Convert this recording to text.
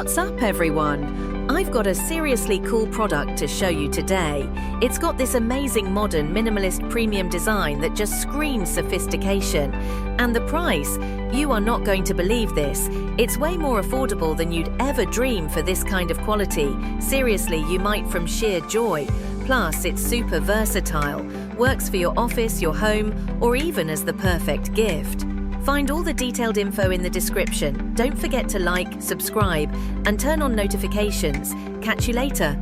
What's up, everyone? I've got a seriously cool product to show you today. It's got this amazing modern minimalist premium design that just screams sophistication. And the price? You are not going to believe this. It's way more affordable than you'd ever dream for this kind of quality. Seriously, you might from sheer joy. Plus, it's super versatile, works for your office, your home, or even as the perfect gift. Find all the detailed info in the description. Don't forget to like, subscribe, and turn on notifications. Catch you later.